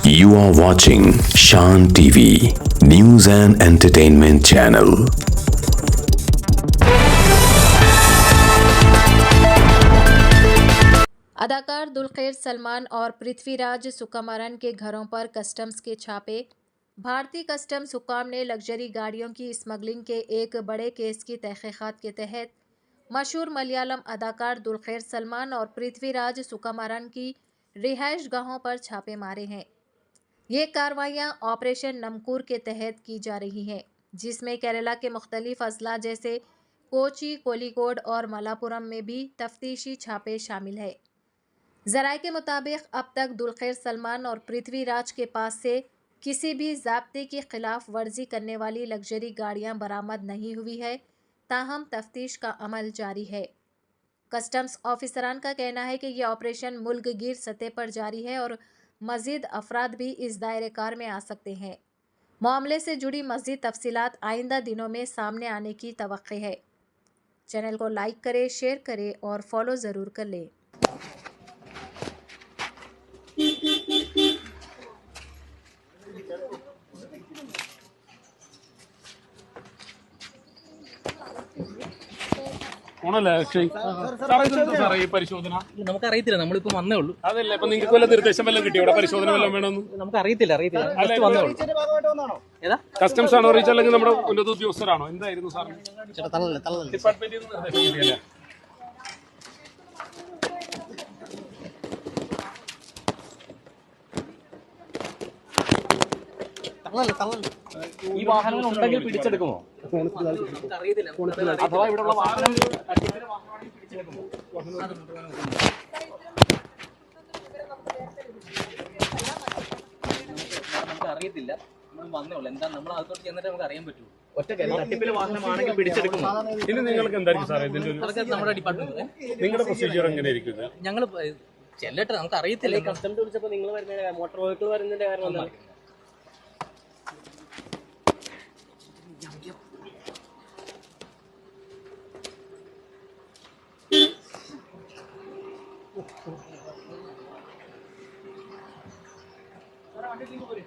You are watching Shan TV, News and Entertainment Channel. अदाकार दुलखेर सलमान और पृथ्वीराज सुकुमारन के घरों पर कस्टम्स के छापे। भारतीय कस्टम्स हुकाम ने लग्जरी गाड़ियों की स्मगलिंग के एक बड़े केस की तहकीकात के तहत मशहूर मलयालम अदाकार दुलखेर सलमान और पृथ्वीराज सुकुमारन की रिहाइश गाहों पर छापे मारे हैं। ये कार्रवाइयाँ ऑपरेशन नमकूर के तहत की जा रही हैं, जिसमें केरला के मुख्तलिफ अजला जैसे कोची, कोलिकोड और मलापुरम में भी तफ्तीशी छापे शामिल है। जराये के मुताबिक अब तक दुलखेर सलमान और पृथ्वीराज के पास से किसी भी ज़ाब्ते की खिलाफ वर्जी करने वाली लग्जरी गाड़ियां बरामद नहीं हुई है, ताहम तफ्तीश का अमल जारी है। कस्टम्स ऑफिसरान का कहना है कि यह ऑपरेशन मुल्क गिर सतह पर जारी है और मजीद अफराद भी इस दायरे कार में आ सकते हैं। मामले से जुड़ी मजीद तफसीलात आइंदा दिनों में सामने आने की तवक्को है। चैनल को लाइक करें, शेयर करें और फॉलो ज़रूर कर लें। ഓണല്ലേ അക്ഷയ് സാറേ ഇതെന്താ സാറേ ഈ പരിശോധന? നമുക്കറിയത്തില്ല, നമ്മളിപ്പോ വന്നേ ഉള്ളൂ. അതല്ല, ഇപ്പൊ നിങ്ങൾക്ക് വല്ല നിർദ്ദേശം വല്ലതും കിട്ടിയോ ഇവിടെ പരിശോധന വല്ലതും വേണമെന്ന്? നമുക്കറിയത്തില്ല. ഏതാ കസ്റ്റംസ് ആണോ അറിയിച്ച, അല്ലെങ്കിൽ നമ്മുടെ ഉന്നത ഉദ്യോഗസ്ഥരാണോ? എന്തായിരുന്നു സാറിന് ഡിപ്പാർട്ട്മെന്റിൽ നിന്ന് നിർദ്ദേശം കിട്ടിയല്ലേ? ഈ വാഹനങ്ങൾ ഉണ്ടെങ്കിൽ പിടിച്ചെടുക്കുമോ? അഥവാ ഇവിടെയുള്ള വാഹനം പിടിച്ചെടുക്കുമോ? നമുക്കറിയത്തില്ല, നമ്മൾ വന്നേ ഉള്ളൂ. എന്താ നമ്മൾ അകത്തോട്ട് ചെന്നിട്ട് നമുക്ക് അറിയാൻ പറ്റൂ. ഒറ്റ തട്ടിപ്പിലെ വാഹനമാണെങ്കിൽ പിടിച്ചെടുക്കുമോ? ഇനി നിങ്ങൾക്ക് എന്തായിരിക്കും സാറേ ഇതിന്റെ നമ്മുടെ ഡിപ്പാർട്ട്മെന്റ് നിങ്ങളുടെ പ്രൊസീജിയർ എങ്ങനെയായിരിക്കും? ഞങ്ങൾ ചെല്ലട്ടെ, നമുക്ക് അറിയത്തില്ല. കസ്റ്റംസ് വിളിച്ചപ്പോൾ നിങ്ങൾ വരുന്നതിന്റെ മോട്ടോർ വെഹിക്കിൾ വരുന്നതിന്റെ കാരണം എന്താണ്? വണ്ടിയിൽ പോരെ.